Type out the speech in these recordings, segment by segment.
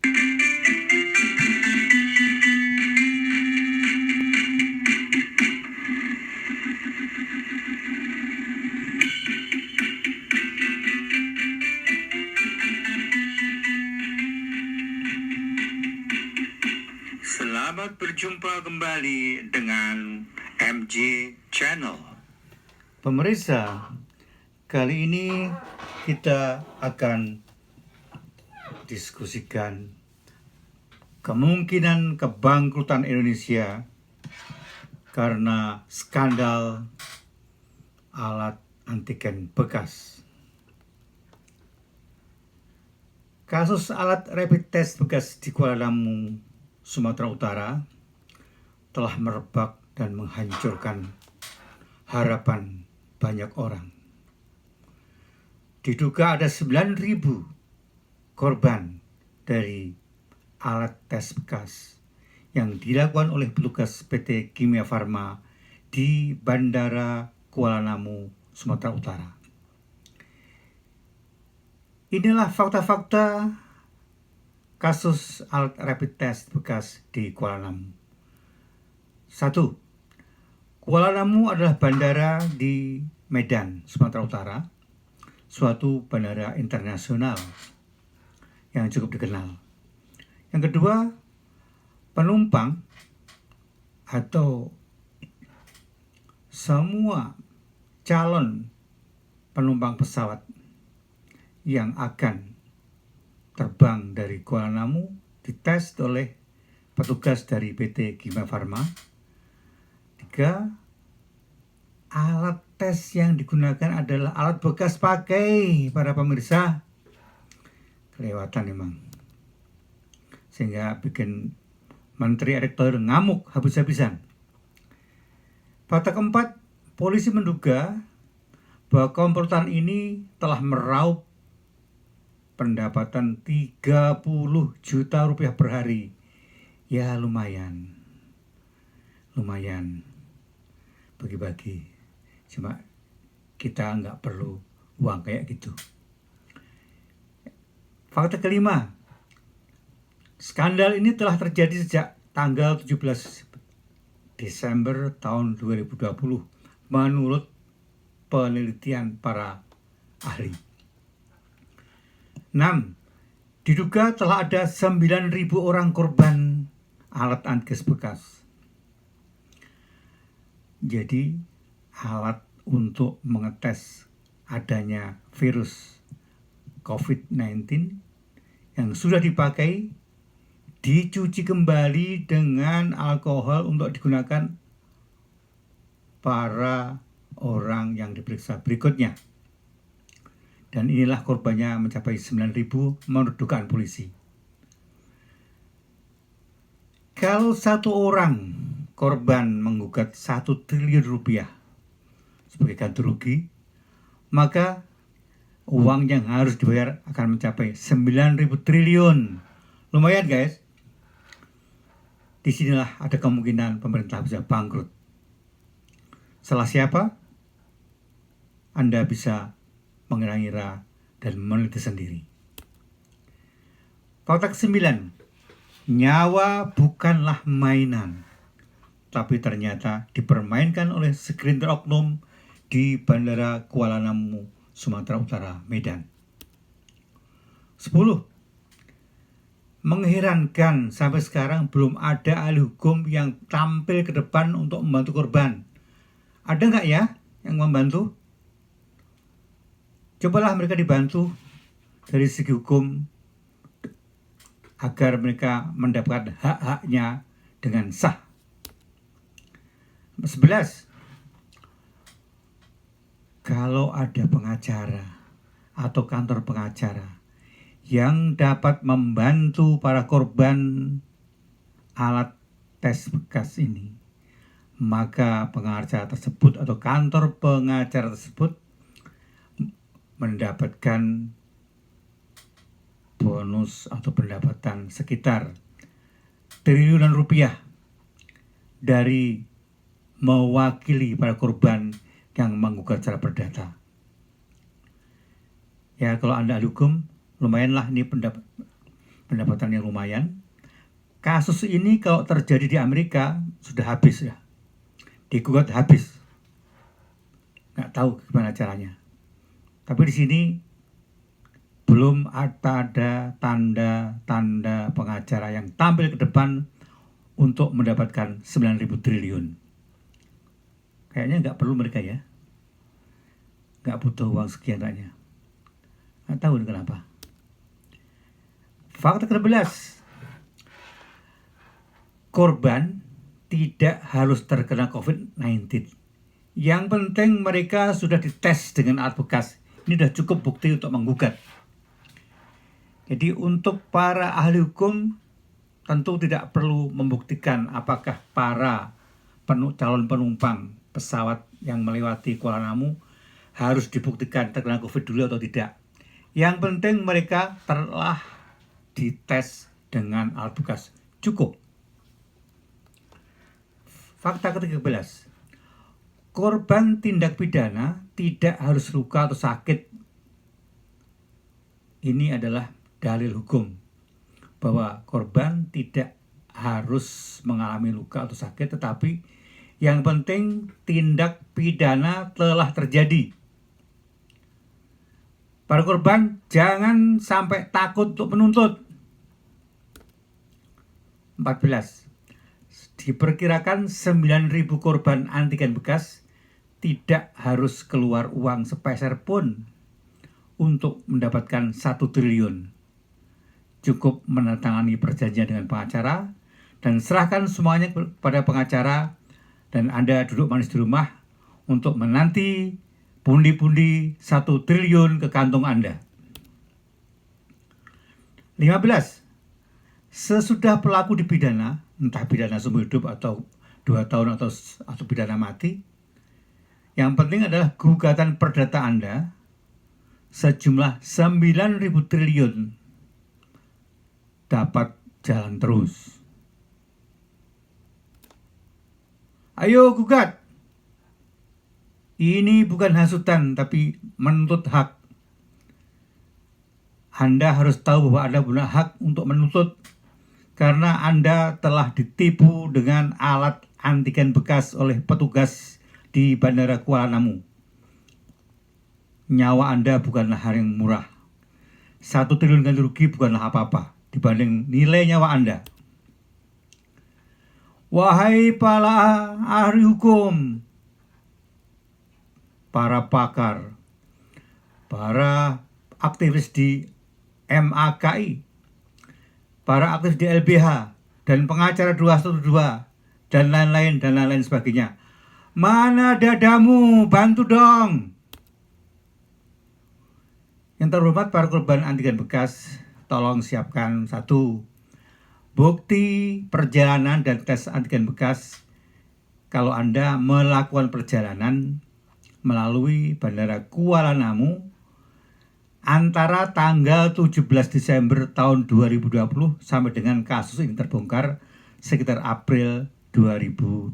Selamat berjumpa kembali dengan MJ Channel. Pemirsa, kali ini kita akan diskusikan kemungkinan kebangkrutan Indonesia karena skandal alat antigen bekas. Kasus alat rapid test bekas di Kuala Namu, Sumatera Utara telah merebak dan menghancurkan harapan banyak orang. Diduga ada 9.000 korban dari alat tes bekas yang dilakukan oleh petugas PT Kimia Farma di Bandara Kuala Namu, Sumatera Utara. Inilah fakta-fakta kasus alat rapid test bekas di Kuala Namu. 1. Kuala Namu adalah bandara di Medan, Sumatera Utara, suatu bandara internasional yang cukup dikenal. Yang kedua, penumpang atau semua calon penumpang pesawat yang akan terbang dari Kuala Namu dites oleh petugas dari PT Kimia Farma. 3. Alat tes yang digunakan adalah alat bekas pakai para pemirsa. Kelewatan memang. Sehingga bikin Menteri Erick Thohir ngamuk habis-habisan. Fakta keempat, polisi menduga bahwa komplotan ini telah meraup pendapatan 30 juta rupiah per hari. Ya lumayan bagi-bagi, cuma kita nggak perlu uang kayak gitu. Fakta kelima, skandal ini telah terjadi sejak tanggal 17 Desember tahun 2020 menurut penelitian para ahli. 6. Diduga telah ada 9.000 orang korban alat antigen bekas. Jadi alat untuk mengetes adanya virus COVID-19 yang sudah dipakai dicuci kembali dengan alkohol untuk digunakan para orang yang diperiksa berikutnya. Dan inilah korbannya mencapai 9.000 menurut dugaan polisi. Kalau satu orang korban menggugat 1 triliun rupiah sebagai ganti rugi, maka uang yang harus dibayar akan mencapai 9.000 triliun. Lumayan guys. Disinilah ada kemungkinan pemerintah bisa bangkrut. Salah siapa? Anda bisa mengira-ngira dan meneliti sendiri. Fakta ke-9, nyawa bukanlah mainan, tapi ternyata dipermainkan oleh segelintir oknum di Bandara Kuala Namu, Sumatera Utara, Medan. 10. Mengherankan sampai sekarang belum ada ahli hukum yang tampil ke depan untuk membantu korban. Ada nggak ya yang membantu? Cobalah mereka dibantu dari segi hukum agar mereka mendapatkan hak-haknya dengan sah. 11. Kalau ada pengacara atau kantor pengacara yang dapat membantu para korban alat tes bekas ini, maka pengacara tersebut atau kantor pengacara tersebut mendapatkan bonus atau pendapatan sekitar triliunan rupiah dari mewakili para korban yang menggugat secara perdata. Ya, kalau Anda ahli hukum, lumayanlah ini pendapatan yang lumayan. Kasus ini kalau terjadi di Amerika sudah habis ya, digugat habis. Nggak tahu gimana caranya. Tapi di sini belum ada tanda-tanda pengacara yang tampil ke depan untuk mendapatkan 9.000 triliun. Kayaknya nggak perlu mereka ya, nggak butuh uang sekian banyak. Nggak tahu kenapa. Fakta ke-11, korban tidak harus terkena COVID-19. Yang penting mereka sudah dites dengan alat bekas. Ini sudah cukup bukti untuk menggugat. Jadi untuk para ahli hukum tentu tidak perlu membuktikan apakah para calon penumpang pesawat yang melewati Kuala Namu harus dibuktikan terkena COVID dulu atau tidak. Yang penting mereka telah dites dengan alat bekas. Cukup. Fakta ke-13, korban tindak pidana tidak harus luka atau sakit. Ini adalah dalil hukum bahwa korban tidak harus mengalami luka atau sakit, tetapi yang penting tindak pidana telah terjadi. Para korban jangan sampai takut untuk menuntut. 14. Diperkirakan 9.000 korban antigen bekas tidak harus keluar uang sepeser pun untuk mendapatkan 1 triliun. Cukup menandatangani perjanjian dengan pengacara dan serahkan semuanya kepada pengacara, dan Anda duduk manis di rumah untuk menanti pundi-pundi 1 triliun ke kantong Anda. 15. Sesudah pelaku dipidana, entah pidana seumur hidup atau 2 tahun atau pidana mati, yang penting adalah gugatan perdata Anda sejumlah 9.000 triliun dapat jalan terus. Ayo gugat. Ini bukan hasutan tapi menuntut hak. Anda harus tahu bahwa Anda punya hak untuk menuntut karena Anda telah ditipu dengan alat antigen bekas oleh petugas di Bandara Kuala Namu. Nyawa Anda bukanlah hal yang murah. 1 triliun ganti rugi bukanlah apa-apa dibanding nilai nyawa Anda. Wahai para ahli hukum, para pakar, para aktivis di MAKI, para aktivis di LBH, dan pengacara 212, dan lain-lain sebagainya. Mana dadamu? Bantu dong. Yang terhormat para korban antigen bekas, tolong siapkan 1, bukti perjalanan dan tes antigen bekas kalau Anda melakukan perjalanan melalui Bandara Kuala Namu antara tanggal 17 Desember tahun 2020 sampai dengan kasus ini terbongkar sekitar April 2021.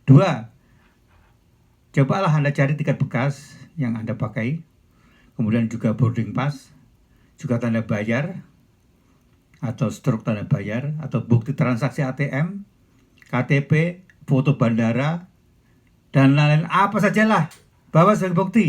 2, cobalah Anda cari tiket bekas yang Anda pakai, kemudian juga boarding pass, juga tanda bayar atau struk tanda bayar, atau bukti transaksi ATM, KTP, foto bandara, dan lain-lain apa sajalah. Bawa sebagai bukti.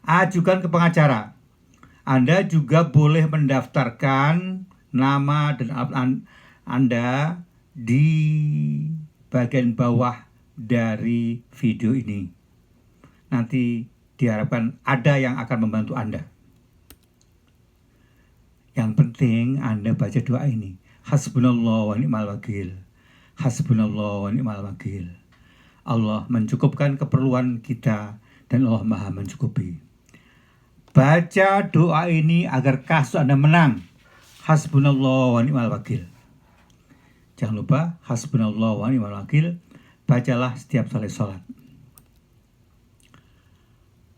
Ajukan ke pengacara. Anda juga boleh mendaftarkan nama dan Anda di bagian bawah dari video ini. Nanti diharapkan ada yang akan membantu Anda. Yang penting Anda baca doa ini. Hasbunallah wa ni'mal wakil. Hasbunallah wa ni'mal wakil. Allah mencukupkan keperluan kita dan Allah Maha mencukupi. Baca doa ini agar kasus Anda menang. Hasbunallah wa ni'mal wakil. Jangan lupa hasbunallah wa ni'mal wakil. Bacalah setiap selesai sholat.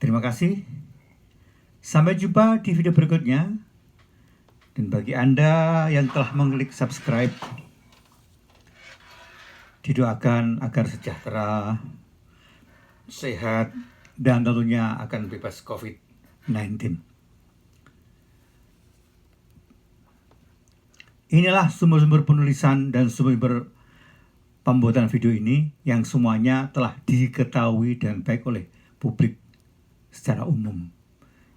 Terima kasih. Sampai jumpa di video berikutnya. Dan bagi Anda yang telah mengklik subscribe, didoakan agar sejahtera, sehat, dan tentunya akan bebas COVID-19. Inilah sumber-sumber penulisan dan sumber pembuatan video ini yang semuanya telah diketahui dan baik oleh publik secara umum.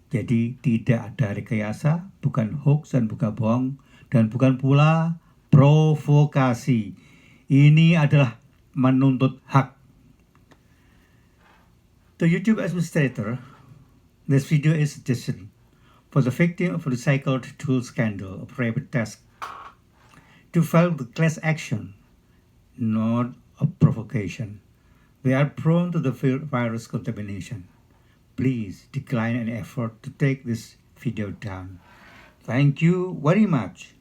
Jadi tidak ada rekayasa, bukan hoax dan bukan bohong, dan bukan pula provokasi. Ini adalah menuntut hak. The YouTube administrator, this video is suggestion for the victim of the recycled tool scandal of rapid test to file the class action, not a provocation. They are prone to the virus contamination. Please decline any effort to take this video down. Thank you very much.